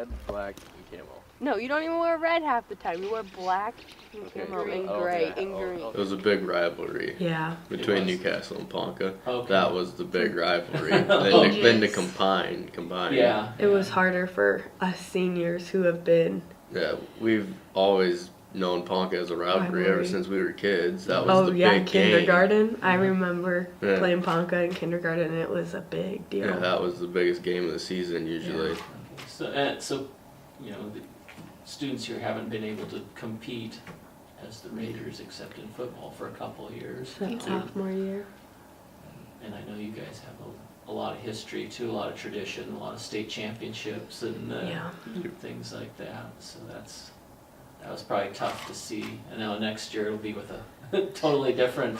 red, black, and camo. No, you don't even wear red half the time. You wear black and camo and gray and green. It was a big rivalry. Yeah. Between Newcastle and Ponca. Okay. That was the big rivalry. Okay. Then to combine. Yeah. It was harder for us seniors who have been. Yeah, we've always known Ponca as a rivalry ever since we were kids. That was the big kindergarten. game. I remember playing Ponca in kindergarten, and it was a big deal. Yeah, that was the biggest game of the season usually. Yeah. Okay. So, you know, the students here haven't been able to compete as the Raiders, except in football, for a couple of years. That sophomore year. And I know you guys have a lot of history too, a lot of tradition, a lot of state championships and things like that. So that was probably tough to see. And now next year it'll be with a totally different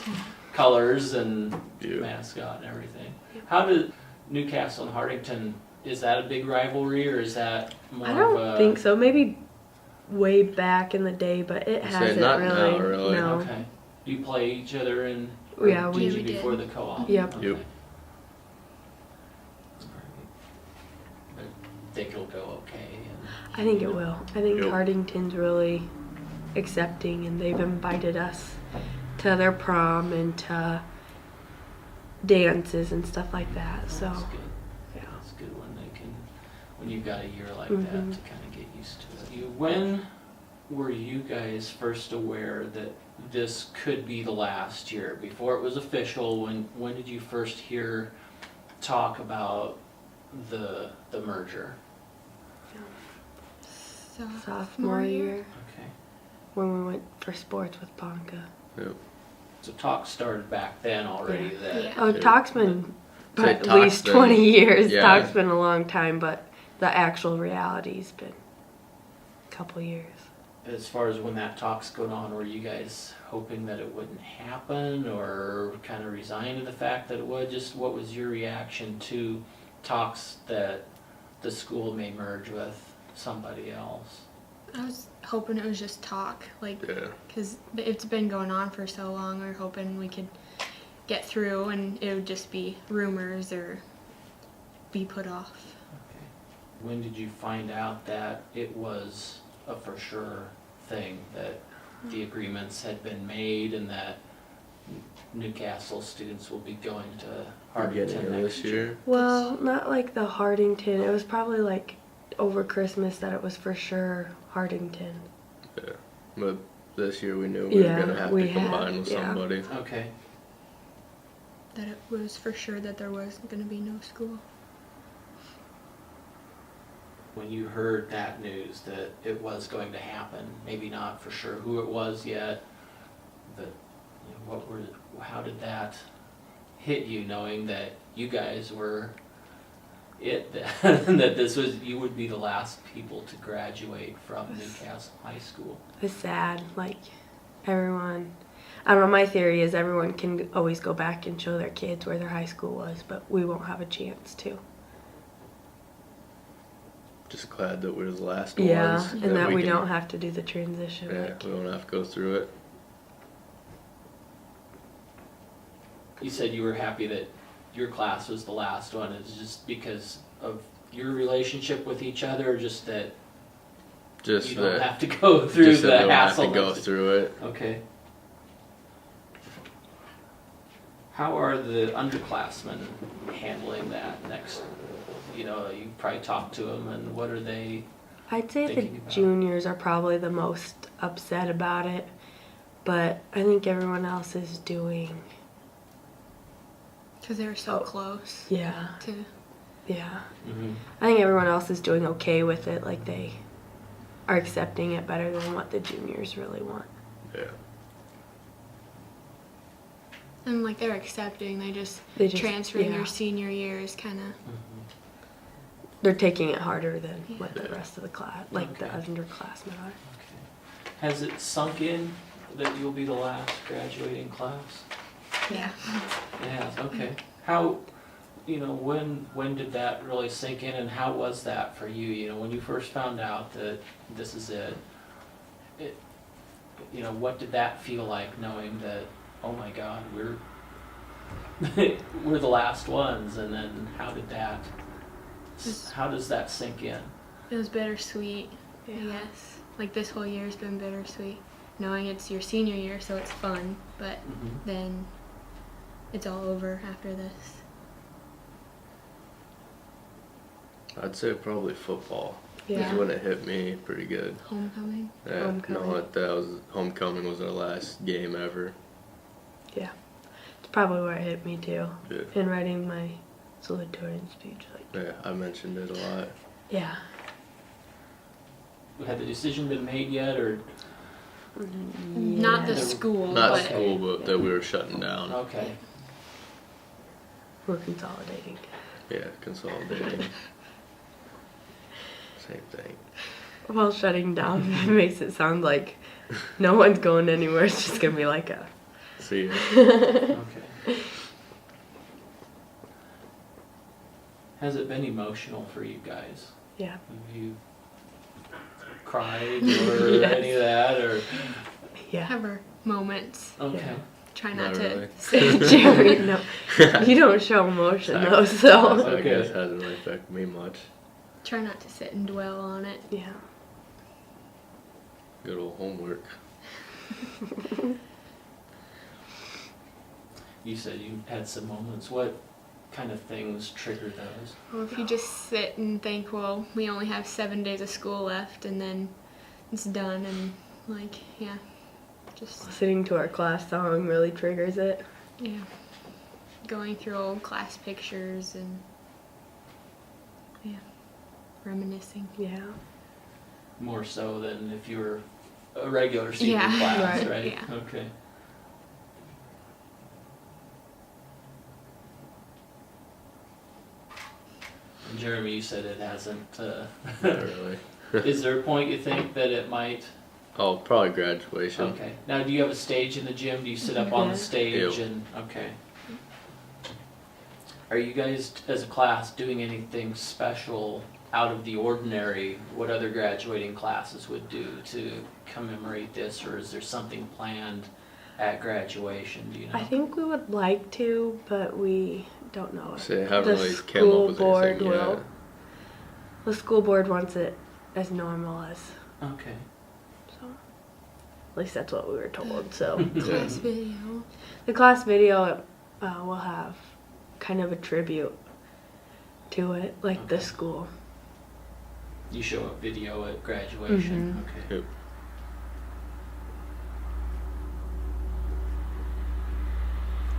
colors and mascot and everything. How did Newcastle and Hardington, is that a big rivalry or is that more I don't think so. Maybe way back in the day, but it hasn't not really. now, really. No. Okay. Do you play each other in Yeah, we did before the co-op? Yep. Okay. Yep. But think it'll go okay. I think it will. I think Yep. Hardington's really accepting, and they've invited us to their prom and to dances and stuff like that. So, That's good. yeah. It's good when you've got a year like that to kind of get used to it. When were you guys first aware that this could be the last year? Before it was official, when did you first hear talk about the merger? Sophomore year Okay. when we went for sports with Ponca. Yep. So talk started back then already. Yeah. Oh, talk's been Say at talk's least been- 20 years. yeah. Talk's been a long time, but the actual reality's been a couple years. As far as when that talk's going on, were you guys hoping that it wouldn't happen or kind of resigned to the fact that it would? Just what was your reaction to talks that the school may merge with somebody else? I was hoping it was just talk, like, Yeah. because it's been going on for so long. We were hoping we could get through and it would just be rumors or be put off. Okay. When did you find out that it was a for sure thing, that the agreements had been made and that Newcastle students will be going to Hardington next year? Well, not like the Hardington. It was probably like over Christmas that it was for sure Hardington. Yeah. But this year we knew we were going to have to combine with yeah. somebody. Okay. That it was for sure that there was going to be no school. When you heard that news that it was going to happen, maybe not for sure who it was yet, but you know, how did that hit you, knowing that you guys were that this was, you would be the last people to graduate from Newcastle High School? It was sad. Like, everyone, I don't know, my theory is everyone can always go back and show their kids where their high school was, but we won't have a chance to. Just glad that we're the last Yeah, ones. and that we can- don't have to do the transition. Yeah, like, we don't have to go through it. You said you were happy that your class was the last one. Is it just because of your relationship with each other, or just that Just you don't that, have to go through just the that we don't have hassle? to go through it. Okay. How are the underclassmen handling that next? You know, you probably talked to them, and what are they? I'd say the thinking about? juniors are probably the most upset about it, but I think everyone else is doing, Because they were so close yeah, to. yeah. Mm-hmm. I think everyone else is doing okay with it, like they are accepting it better than what the juniors really want. Yeah. And like they're accepting, they just transferring yeah. their senior year is kind of. They're taking it harder than what the Yeah. rest of the class, like the Okay. underclassmen are. Has it sunk in that you'll be the last graduating class? Yeah. It has. Okay. How, you know, when did that really sink in, and how was that for you? You know, when you first found out that this is it, you know, what did that feel like, knowing that, oh my God, we're the last ones, and then how does that sink in? It was bittersweet, I guess. Like this whole year's been bittersweet. Knowing it's your senior year, so it's fun, but then it's all over after this. I'd say probably football. Yeah. Is when it hit me pretty good. Homecoming. Yeah, Homecoming. knowing that was homecoming was our last game ever. Yeah. It's probably where it hit me too. Yeah. In writing my salutatorian speech. Like, Yeah, I mentioned it a lot. yeah. Had the decision been made yet, or Not the Yeah. school, Not but school, but that we were shutting down. okay? We're consolidating. Yeah, consolidating. Same thing. Well, shutting down makes it sound like no one's going anywhere. It's just gonna be like a. See ya. Okay. Has it been emotional for you guys? Yeah. Have you cried or any of that, or Yeah. have our moments. okay? Yeah. Try Not not really. to. Jeremy, no. You don't show emotion though, so. I Okay. guess it hasn't really affected me much. Try not to sit and dwell on it. Yeah. Good old homework. You said you had some moments. What kind of things triggered those? Well, if you just sit and think, well, we only have 7 days of school left, and then it's done, and like, yeah, just Listening to our class song really triggers it. yeah, going through old class pictures and yeah, reminiscing. Yeah. More so than if you were a regular senior Yeah. class, Right. right? Yeah. Okay. And Jeremy, you said it hasn't. Not really. Is there a point you think that it might? Oh, probably graduation. Okay. Now, do you have a stage in the gym? Do you sit up on Yeah. the stage Yep. and okay? Are you guys, as a class, doing anything special out of the ordinary? What other graduating classes would do to commemorate this, or is there something planned at graduation? Do you know? I think we would like to, but we don't know. So they haven't The really come school up with board anything will. yet. The school board wants it as normal as, Okay. so. At least that's what we were told, so. Class video. The class video will have kind of a tribute to it, like the Okay. school. You show a video at graduation. Mhm. Okay. Yep.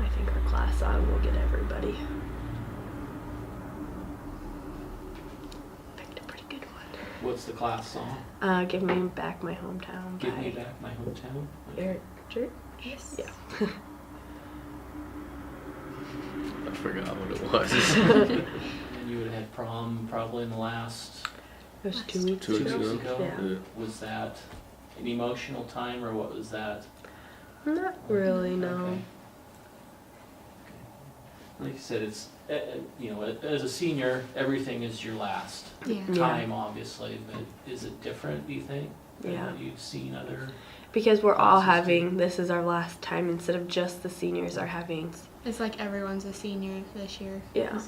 I think our class song will get everybody. Picked a pretty good one. What's the class song? Give Me Back My Hometown Give by Me Back My Hometown. Okay. Eric Church. Yes. Yeah. I forgot what it was. And you would have had prom probably in the last It was 2 weeks 2 weeks ago. ago. Yeah. Yeah. Was that an emotional time, or what was that? Not really, no. Okay. Like you said, it's you know, as a senior, everything is your last Yeah. Yeah. time, obviously. But is it different? Do you think? Than Yeah. what you've seen other. Because we're all Classes too. having, this is our last time instead of just the seniors are having. It's like everyone's a senior this year. Yeah.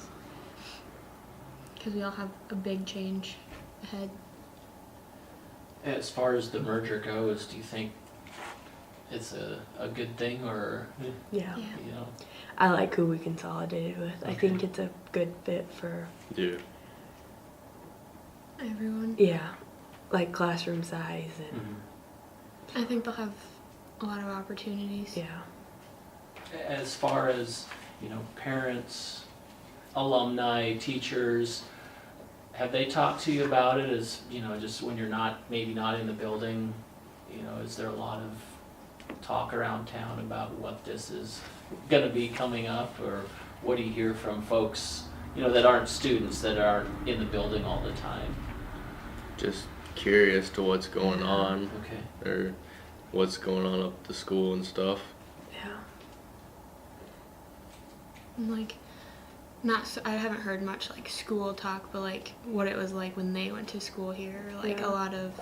Because we all have a big change ahead. As far as the merger goes, do you think it's a good thing, or Yeah. Yeah. you know? I like who we consolidated with. I Okay. think it's a good fit for, Yeah. Everyone. yeah, like classroom size and, Mhm. I think they'll have a lot of opportunities. yeah. As far as, you know, parents, alumni, teachers, have they talked to you about it as, you know, just when you're maybe not in the building, you know, is there a lot of talk around town about what this is gonna be coming up, or what do you hear from folks, you know, that aren't students, that aren't in the building all the time? Just curious to what's going on, Okay. or what's going on up at the school and stuff. Yeah. And like, not so, I haven't heard much like school talk, but like what it was like when they went to school here. Like Yeah. a lot of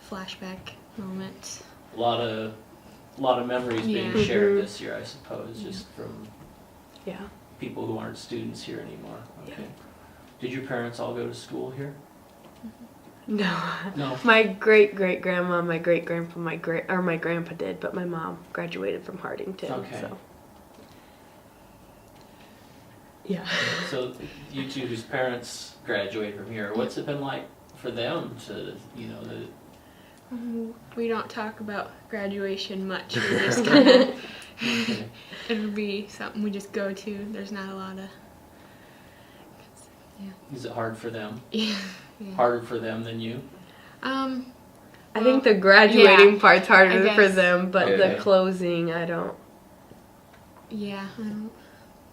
flashback moments. A lot of memories being Yeah. shared Mhm. this year, I suppose, just from Yeah. people who aren't students here anymore. Yeah. Okay. Did your parents all go to school here? No. No. My great-great-grandma, my great-grandpa, my grandpa did, but my mom graduated from Hardington. Okay. So. Yeah. So you two whose parents graduated from here, what's it been like for them to, We don't talk about graduation much. We just kinda, Okay. it'll be something we just go to. There's not a lot of. Is it hard for them? Yeah. Harder for them than you? I think the graduating part's harder I for guess. them, but Okay. the closing, I don't. Yeah,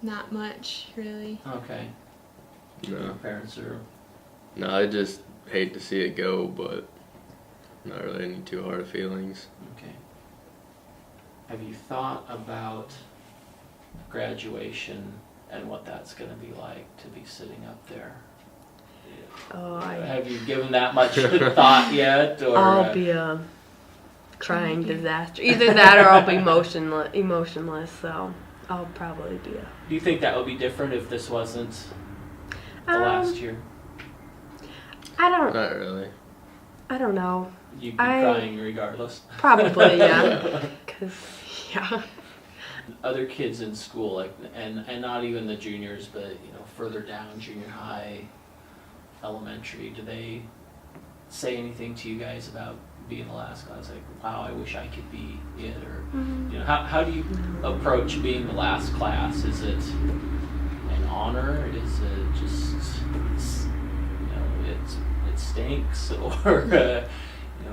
not much really. Okay. No. Parents are. No, I just hate to see it go, but not really any too hard feelings. Okay. Have you thought about graduation and what that's going to be like to be sitting up there? Oh, Have you given that much thought yet? Or I'll be a crying disaster. Either that or I'll be emotionless. So I'll probably be a. do you think that would be different if this wasn't the last year? Not really. I don't know. You'd be crying regardless. Probably, yeah. Cause yeah. Other kids in school, like, and not even the juniors, but further down, junior high, elementary, do they say anything to you guys about being the last class? Like, wow, I wish I could be it, or how do you approach being the last class? Is it an honor? Is it just it stinks, or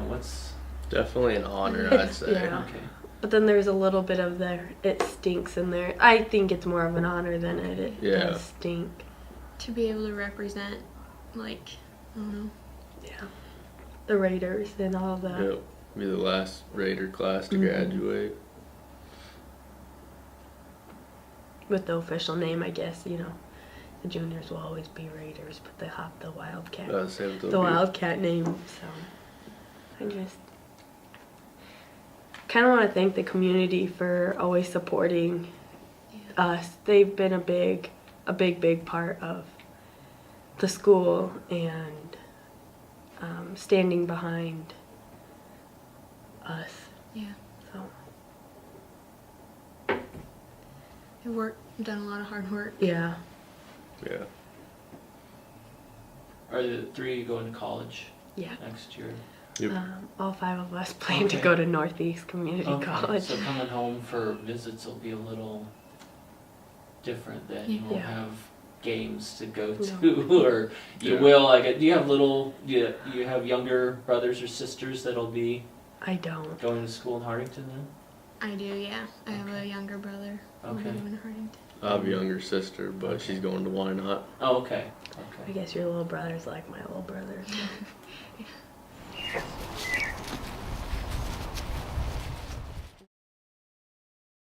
what's Definitely an honor, I'd say. Yeah. okay? But then there's a little bit of it stinks in there. I think it's more of an honor than it does stink. To be able to represent, like, I don't know. Yeah. The Raiders and all that. Yep. Be the last Raider class to graduate. With the official name, I guess, the juniors will always be Raiders, but they have the Wildcat. The Wildcat name, so I just kind of want to thank the community for always supporting us. They've been a big part of the school and standing behind us. Yeah. So They've done a lot of hard work. yeah. Yeah. Are the three of you going to college Yeah. next year? Yep. All 5 of us plan to Okay. go to Northeast Community Okay, College. so coming home for visits will be a little different then. You won't Yeah. have games to go No. to, or you Yeah. will. Do you have you have younger brothers or sisters that'll be I don't. going to school in Hardington then? I do, yeah. I have a younger brother. Who'll be Okay. going to Hardington. I have a younger sister, but she's going to Why Not. Oh, okay. I guess your little brother's like my little brother. So.